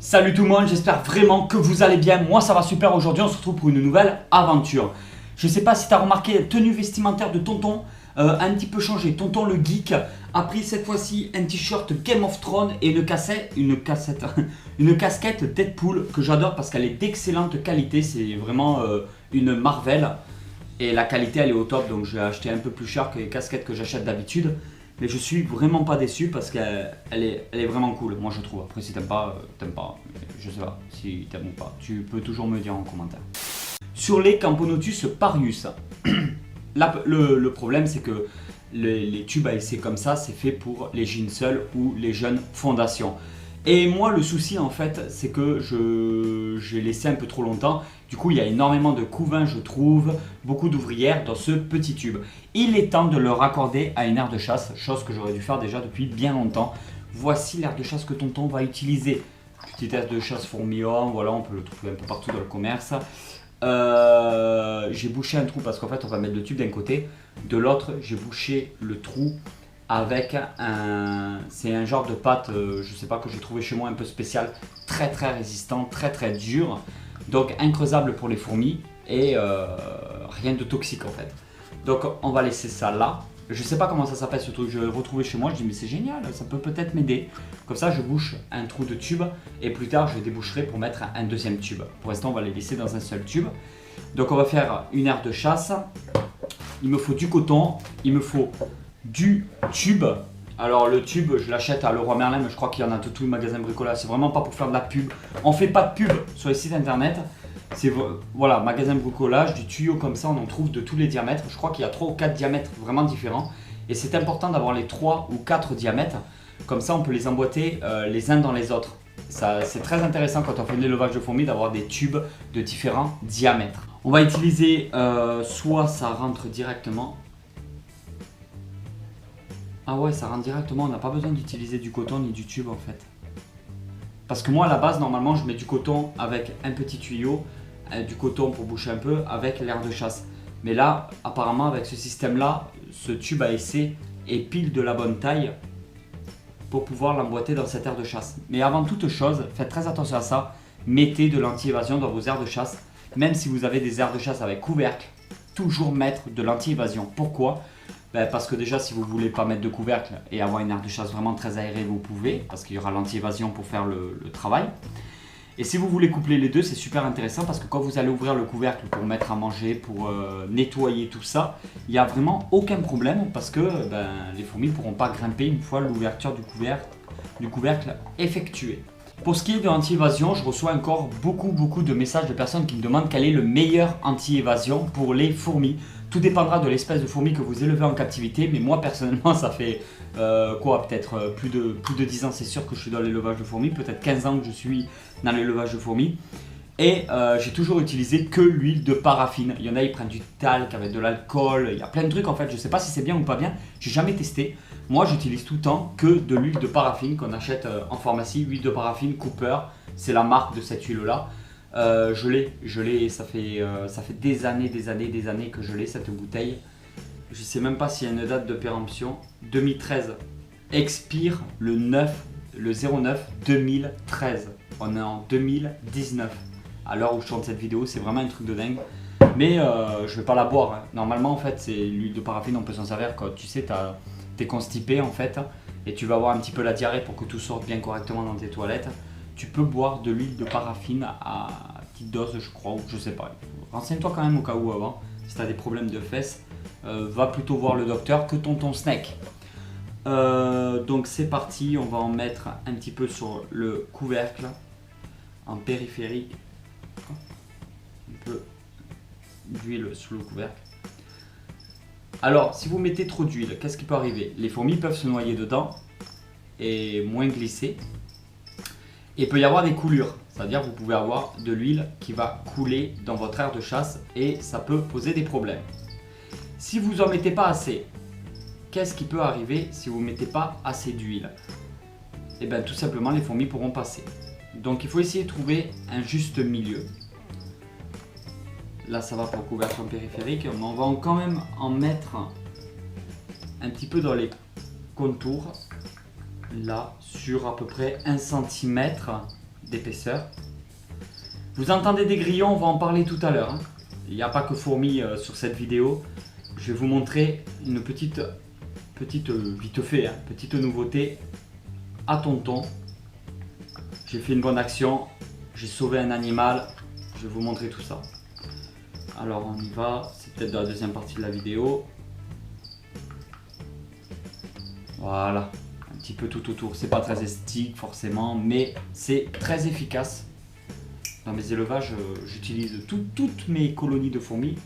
Salut tout le monde, j'espère vraiment que vous allez bien. Moi ça va super, aujourd'hui on se retrouve pour une nouvelle aventure. Je sais pas si tu as remarqué, tenue vestimentaire de Tonton un petit peu changé. Tonton le geek a pris cette fois-ci un t-shirt Game of Thrones et une casquette Deadpool que j'adore parce qu'elle est d'excellente qualité. C'est vraiment une Marvel et la qualité elle est au top, donc j'ai acheté un peu plus cher que les casquettes que j'achète d'habitude. Mais je suis vraiment pas déçu parce qu'elle est vraiment cool, moi je trouve. Après si t'aimes pas, t'aimes pas. Je sais pas si t'aimes ou pas. Tu peux toujours me dire en commentaire. Sur les Camponotus Parius, le problème c'est que les tubes à essai comme ça, c'est fait pour les jeans seuls ou les jeunes fondations. Et moi le souci en fait c'est que j'ai laissé un peu trop longtemps. Du coup il y a énormément de couvains je trouve, beaucoup d'ouvrières dans ce petit tube. Il est temps de le raccorder à une aire de chasse, chose que j'aurais dû faire déjà depuis bien longtemps. Voici l'aire de chasse que Tonton va utiliser. Petite aire de chasse fourmillon, voilà, on peut le trouver un peu partout dans le commerce. J'ai bouché un trou parce qu'en fait on va mettre le tube d'un côté, de l'autre j'ai bouché le trou avec c'est un genre de pâte, je sais pas, que j'ai trouvé chez moi un peu spécial, très résistant, très dur, donc increusable pour les fourmis et rien de toxique en fait. Donc on va laisser ça là. Je sais pas comment ça s'appelle ce truc, je l'ai retrouvé chez moi, je dis mais c'est génial, ça peut peut-être m'aider. Comme ça je bouche un trou de tube et plus tard je déboucherai pour mettre un deuxième tube. Pour l'instant on va les laisser dans un seul tube. Donc on va faire une aire de chasse. Il me faut du coton, il me faut du tube. Alors le tube je l'achète à Leroy Merlin, mais je crois qu'il y en a tout le magasin bricolage. C'est vraiment pas pour faire de la pub. On fait pas de pub sur les sites internet. C'est voilà, magasin de bricolage, du tuyau comme ça, on en trouve de tous les diamètres. Je crois qu'il y a 3 ou 4 diamètres vraiment différents. Et c'est important d'avoir les 3 ou 4 diamètres. Comme ça on peut les emboîter les uns dans les autres. C'est très intéressant quand on fait de l'élevage de fourmis d'avoir des tubes de différents diamètres. On va utiliser soit ça rentre directement. Ah ouais, ça rentre directement, on n'a pas besoin d'utiliser du coton ni du tube en fait. Parce que moi à la base normalement je mets du coton avec un petit tuyau, du coton pour boucher un peu avec l'aire de chasse. Mais là apparemment avec ce système là, ce tube à essai est pile de la bonne taille pour pouvoir l'emboîter dans cette aire de chasse. Mais avant toute chose, faites très attention à ça, mettez de l'anti-évasion dans vos aires de chasse. Même si vous avez des aires de chasse avec couvercle, toujours mettre de l'anti-évasion. Pourquoi ? Parce que déjà si vous ne voulez pas mettre de couvercle et avoir une aire de chasse vraiment très aérée, vous pouvez, parce qu'il y aura l'anti-évasion pour faire le travail. Et si vous voulez coupler les deux, c'est super intéressant parce que quand vous allez ouvrir le couvercle pour mettre à manger, pour nettoyer tout ça, il n'y a vraiment aucun problème parce que les fourmis ne pourront pas grimper une fois l'ouverture du couvercle effectuée. Pour ce qui est de l'anti-évasion, je reçois encore beaucoup de messages de personnes qui me demandent quel est le meilleur anti-évasion pour les fourmis. Tout dépendra de l'espèce de fourmi que vous élevez en captivité, mais moi personnellement ça fait peut-être plus de 10 ans c'est sûr que je suis dans l'élevage de fourmis, peut-être 15 ans que je suis dans l'élevage de fourmis. Et j'ai toujours utilisé que l'huile de paraffine. Il y en a, ils prennent du talc avec de l'alcool, il y a plein de trucs en fait, je ne sais pas si c'est bien ou pas bien, j'ai jamais testé. Moi j'utilise tout le temps que de l'huile de paraffine qu'on achète en pharmacie, huile de paraffine Cooper, c'est la marque de cette huile là. Je l'ai, ça fait des années que je l'ai cette bouteille. Je ne sais même pas s'il y a une date de péremption. 2013, expire le 09 2013. On est en 2019. À l'heure où je tourne cette vidéo, c'est vraiment un truc de dingue. Mais je vais pas la boire. Hein. Normalement, en fait, c'est l'huile de paraffine, on peut s'en servir quand tu sais, t'es constipé en fait, et tu vas avoir un petit peu la diarrhée pour que tout sorte bien correctement dans tes toilettes. Tu peux boire de l'huile de paraffine à petite dose, je crois, ou je sais pas. Renseigne-toi quand même au cas où avant. Si tu as des problèmes de fesses, va plutôt voir le docteur que Tonton Snake. Donc c'est parti, on va en mettre un petit peu sur le couvercle, en périphérique. Un peu d'huile sur le couvercle. Alors, si vous mettez trop d'huile, qu'est-ce qui peut arriver? Les fourmis peuvent se noyer dedans et moins glisser. Et il peut y avoir des coulures, c'est-à-dire vous pouvez avoir de l'huile qui va couler dans votre aire de chasse et ça peut poser des problèmes. Si vous n'en mettez pas assez, qu'est-ce qui peut arriver si vous ne mettez pas assez d'huile? Et bien tout simplement les fourmis pourront passer. Donc il faut essayer de trouver un juste milieu. Là ça va pour couverture périphérique, mais on va quand même en mettre un petit peu dans les contours. Là sur à peu près 1 cm d'épaisseur. Vous entendez des grillons, on va en parler tout à l'heure. Hein. Il n'y a pas que fourmis sur cette vidéo. Je vais vous montrer une petite vite fait, hein, petite nouveauté à tonton. J'ai fait une bonne action, j'ai sauvé un animal, je vais vous montrer tout ça. Alors on y va, c'est peut-être dans la deuxième partie de la vidéo. Voilà, un petit peu tout autour, c'est pas très esthétique forcément, mais c'est très efficace. Dans mes élevages, j'utilise toutes mes colonies de fourmis,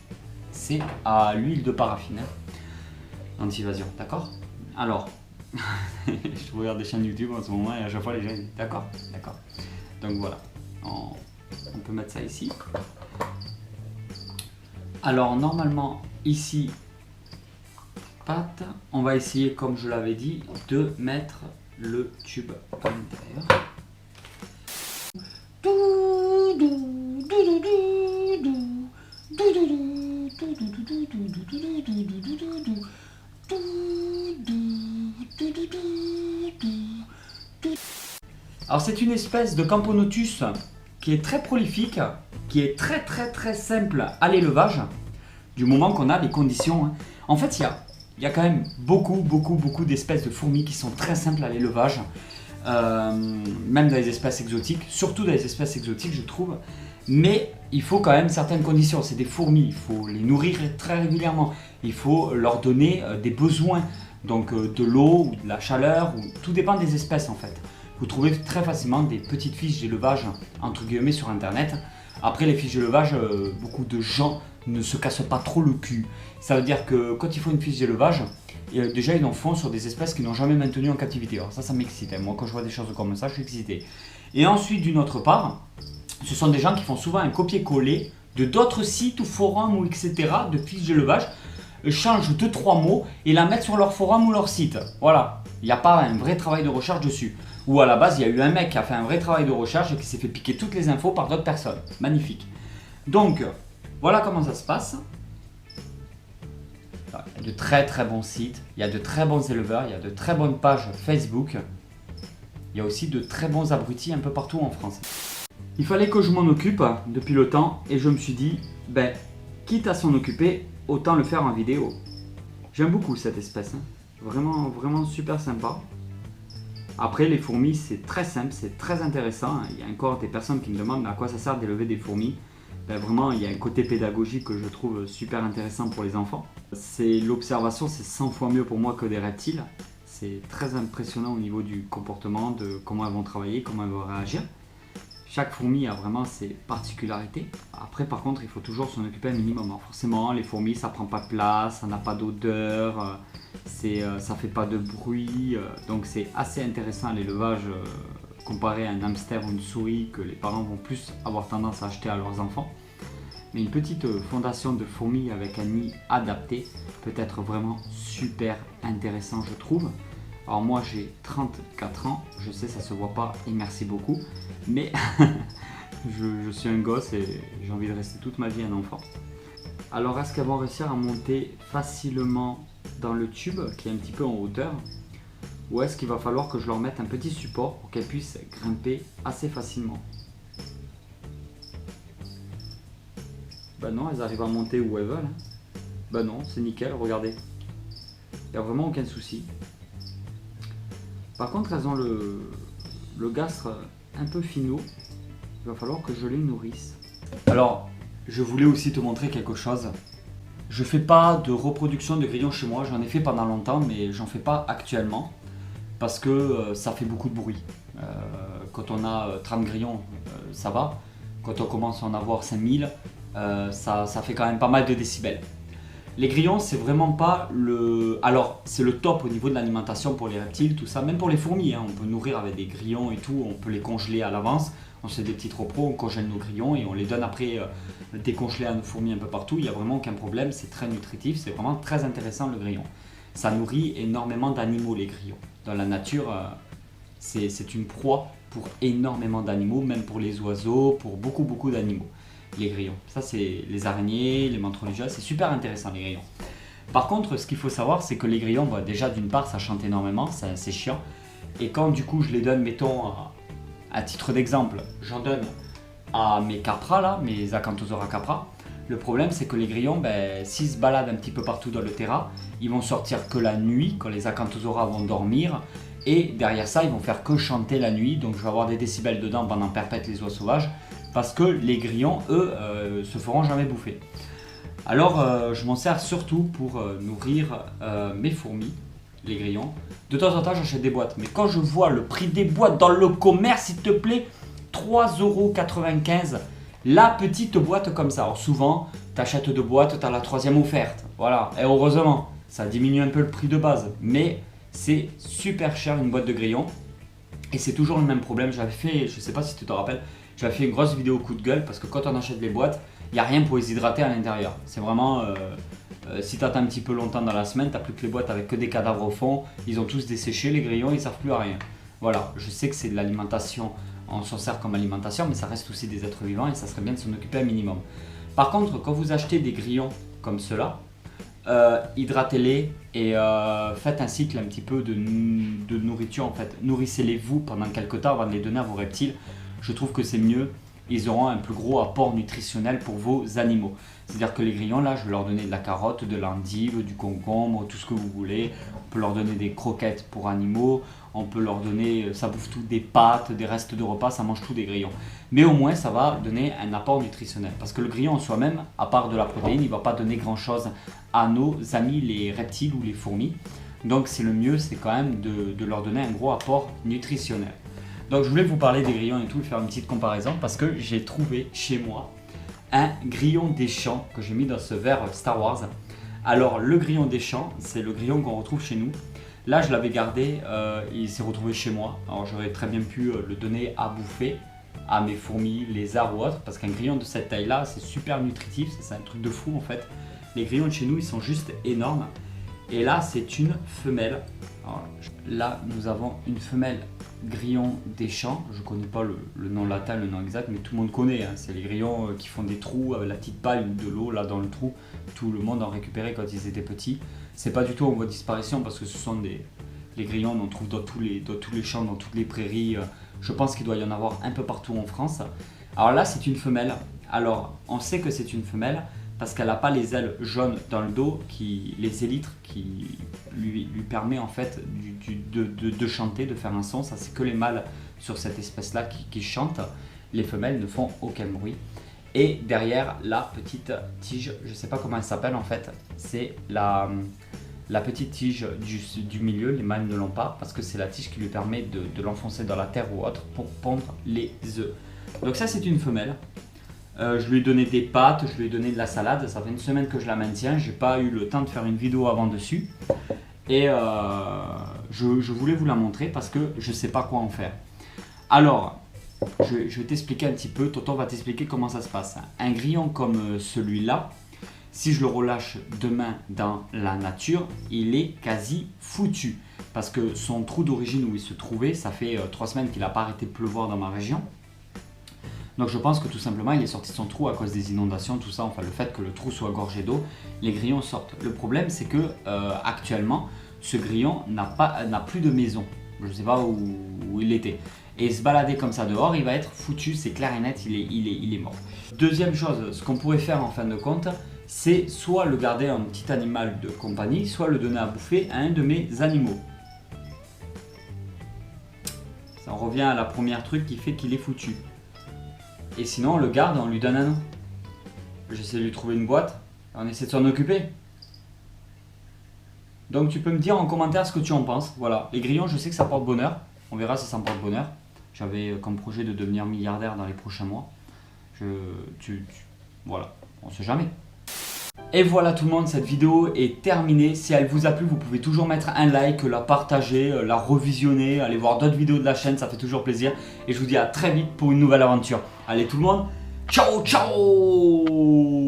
c'est à l'huile de paraffine, hein, anti-évasion, d'accord? Alors, je regarde des chaînes YouTube en ce moment et à chaque fois les gens disent d'accord, d'accord. Donc voilà, on peut mettre ça ici. Alors normalement ici, pâte, on va essayer comme je l'avais dit de mettre le tube à l'intérieur. Alors c'est une espèce de Camponotus qui est très prolifique, qui est très simple à l'élevage, du moment qu'on a les conditions. Hein. En fait, il y a quand même beaucoup d'espèces de fourmis qui sont très simples à l'élevage, même dans les espèces exotiques, surtout dans les espèces exotiques je trouve. Mais il faut quand même certaines conditions, c'est des fourmis, il faut les nourrir très régulièrement, il faut leur donner des besoins, donc de l'eau ou de la chaleur, tout dépend des espèces en fait. Vous trouvez très facilement des petites fiches d'élevage entre guillemets sur internet. Après les fiches d'élevage, beaucoup de gens ne se cassent pas trop le cul. Ça veut dire que quand il faut une fiche d'élevage, déjà ils en font sur des espèces qui n'ont jamais maintenu en captivité. Alors ça m'excite, hein. Moi quand je vois des choses comme ça je suis excité. Et ensuite d'une autre part, ce sont des gens qui font souvent un copier-coller de d'autres sites ou forums ou etc. de fiches d'élevage, changent 2-3 mots et la mettent sur leur forum ou leur site. Voilà, il n'y a pas un vrai travail de recherche dessus. Ou à la base, il y a eu un mec qui a fait un vrai travail de recherche et qui s'est fait piquer toutes les infos par d'autres personnes. Magnifique. Donc, voilà comment ça se passe. Il y a de très bons sites, il y a de très bons éleveurs, il y a de très bonnes pages Facebook. Il y a aussi de très bons abrutis un peu partout en France. Il fallait que je m'en occupe depuis le temps et je me suis dit, ben, quitte à s'en occuper, autant le faire en vidéo. J'aime beaucoup cette espèce, hein. Vraiment super sympa. Après les fourmis c'est très simple, c'est très intéressant. Il y a encore des personnes qui me demandent à quoi ça sert d'élever des fourmis. Ben vraiment il y a un côté pédagogique que je trouve super intéressant pour les enfants. L'observation c'est 100 fois mieux pour moi que des reptiles. C'est très impressionnant au niveau du comportement, de comment elles vont travailler, comment elles vont réagir. Chaque fourmi a vraiment ses particularités. Après par contre il faut toujours s'en occuper un minimum. Alors, forcément les fourmis ça prend pas de place, ça n'a pas d'odeur, ça fait pas de bruit. Donc c'est assez intéressant à l'élevage comparé à un hamster ou une souris que les parents vont plus avoir tendance à acheter à leurs enfants. Mais une petite fondation de fourmis avec un nid adapté peut être vraiment super intéressant je trouve. Alors moi j'ai 34 ans, je sais ça se voit pas et merci beaucoup, mais je suis un gosse et j'ai envie de rester toute ma vie un enfant. Alors est-ce qu'elles vont réussir à monter facilement dans le tube qui est un petit peu en hauteur, ou est-ce qu'il va falloir que je leur mette un petit support pour qu'elles puissent grimper assez facilement? Bah non, elles arrivent à monter où elles veulent. Bah non, c'est nickel, regardez. Il n'y a vraiment aucun souci. Par contre, elles ont le gastre un peu finot. Il va falloir que je les nourrisse. Alors, je voulais aussi te montrer quelque chose. Je fais pas de reproduction de grillons chez moi. J'en ai fait pendant longtemps, mais j'en fais pas actuellement. Parce que ça fait beaucoup de bruit. Quand on a 30 grillons, ça va. Quand on commence à en avoir 5000, ça fait quand même pas mal de décibels. Les grillons, c'est vraiment pas le... Alors, c'est le top au niveau de l'alimentation pour les reptiles, tout ça. Même pour les fourmis, hein, on peut nourrir avec des grillons et tout. On peut les congeler à l'avance. On se fait des petits repos, on congèle nos grillons et on les donne après décongelés à nos fourmis un peu partout. Il n'y a vraiment aucun problème, c'est très nutritif. C'est vraiment très intéressant le grillon. Ça nourrit énormément d'animaux, les grillons. Dans la nature, c'est une proie pour énormément d'animaux, même pour les oiseaux, pour beaucoup d'animaux. Les grillons, ça c'est les araignées, les mantes-religieuses, c'est super intéressant les grillons. Par contre, ce qu'il faut savoir, c'est que les grillons, déjà d'une part, ça chante énormément, c'est chiant. Et quand du coup je les donne, mettons, à à titre d'exemple, j'en donne à mes capras là, mes Acanthosaura capra. Le problème c'est que les grillons, s'ils se baladent un petit peu partout dans le terrain, ils vont sortir que la nuit quand les Acanthosaura vont dormir. Et derrière ça, ils vont faire que chanter la nuit. Donc je vais avoir des décibels dedans pendant perpète les oies sauvages. Parce que les grillons, eux, se feront jamais bouffer. Alors je m'en sers surtout pour nourrir mes fourmis, les grillons. De temps en temps, j'achète des boîtes. Mais quand je vois le prix des boîtes dans le commerce, s'il te plaît, 3,95 € la petite boîte comme ça. Alors souvent, tu achètes deux boîtes, tu as la troisième offerte. Voilà, et heureusement, ça diminue un peu le prix de base. Mais c'est super cher une boîte de grillons. Et c'est toujours le même problème. J'avais fait, je ne sais pas si tu te rappelles, j'avais fait une grosse vidéo coup de gueule parce que quand on achète les boîtes, il n'y a rien pour les hydrater à l'intérieur. C'est vraiment, si tu attends un petit peu longtemps dans la semaine, tu n'as plus que les boîtes avec que des cadavres au fond. Ils ont tous desséché, les grillons, ils ne servent plus à rien. Voilà, je sais que c'est de l'alimentation, on s'en sert comme alimentation, mais ça reste aussi des êtres vivants et ça serait bien de s'en occuper un minimum. Par contre, quand vous achetez des grillons comme ceux-là, hydratez-les et faites un cycle un petit peu de nourriture en fait. Nourrissez-les vous pendant quelques temps avant de les donner à vos reptiles. Je trouve que c'est mieux. Ils auront un plus gros apport nutritionnel pour vos animaux. C'est-à-dire que les grillons là, je vais leur donner de la carotte, de l'endive, du concombre, tout ce que vous voulez. On peut leur donner des croquettes pour animaux. On peut leur donner, ça bouffe tout, des pâtes, des restes de repas, ça mange tout des grillons. Mais au moins ça va donner un apport nutritionnel. Parce que le grillon en soi-même, à part de la protéine, il ne va pas donner grand-chose à nos amis les reptiles ou les fourmis. Donc c'est le mieux, c'est quand même de leur donner un gros apport nutritionnel. Donc je voulais vous parler des grillons et tout, faire une petite comparaison parce que j'ai trouvé chez moi un grillon des champs que j'ai mis dans ce verre Star Wars. Alors le grillon des champs, c'est le grillon qu'on retrouve chez nous. Là je l'avais gardé, il s'est retrouvé chez moi. Alors j'aurais très bien pu le donner à bouffer à mes fourmis, lézards ou autres, parce qu'un grillon de cette taille là c'est super nutritif, c'est un truc de fou en fait. Les grillons de chez nous ils sont juste énormes. Et là c'est une femelle. Alors, là nous avons une femelle grillon des champs, je ne connais pas le nom latin, le nom exact, mais tout le monde connaît, hein. C'est les grillons qui font des trous avec la petite paille ou de l'eau là dans le trou, tout le monde en récupérait quand ils étaient petits. C'est pas du tout en voie de disparition parce que ce sont les grillons, on trouve dans tous les champs, dans toutes les prairies, je pense qu'il doit y en avoir un peu partout en France. Alors là c'est une femelle, alors on sait que c'est une femelle parce qu'elle n'a pas les ailes jaunes dans le dos, les élytres qui lui permet en fait de chanter, de faire un son. Ça c'est que les mâles sur cette espèce là qui chantent, les femelles ne font aucun bruit. Et derrière la petite tige, je ne sais pas comment elle s'appelle en fait, c'est la petite tige du milieu, les mâles ne l'ont pas parce que c'est la tige qui lui permet de l'enfoncer dans la terre ou autre pour pondre les œufs. Donc ça c'est une femelle. Je lui ai donné des pâtes, je lui ai donné de la salade, ça fait une semaine que je la maintiens, j'ai pas eu le temps de faire une vidéo avant dessus. Et je voulais vous la montrer parce que je sais pas quoi en faire. Alors, je vais t'expliquer un petit peu, Tonton va t'expliquer comment ça se passe. Un grillon comme celui-là, si je le relâche demain dans la nature, il est quasi foutu. Parce que son trou d'origine où il se trouvait, ça fait 3 semaines qu'il n'a pas arrêté de pleuvoir dans ma région. Donc je pense que tout simplement il est sorti de son trou à cause des inondations, tout ça, enfin le fait que le trou soit gorgé d'eau, les grillons sortent. Le problème c'est que actuellement ce grillon n'a plus de maison, je ne sais pas où il était. Et se balader comme ça dehors, il va être foutu, c'est clair et net, il est mort. Deuxième chose, ce qu'on pourrait faire en fin de compte, c'est soit le garder en petit animal de compagnie, soit le donner à bouffer à un de mes animaux. Ça revient à la première truc qui fait qu'il est foutu. Et sinon on le garde, on lui donne un nom. J'essaie de lui trouver une boîte, on essaie de s'en occuper. Donc tu peux me dire en commentaire ce que tu en penses. Voilà, les grillons je sais que ça porte bonheur. On verra si ça me porte bonheur. J'avais comme projet de devenir milliardaire dans les prochains mois. Voilà, on sait jamais. Et voilà tout le monde, cette vidéo est terminée. Si elle vous a plu, vous pouvez toujours mettre un like, la partager, la revisionner, aller voir d'autres vidéos de la chaîne, ça fait toujours plaisir. Et je vous dis à très vite pour une nouvelle aventure. Allez tout le monde, ciao ciao!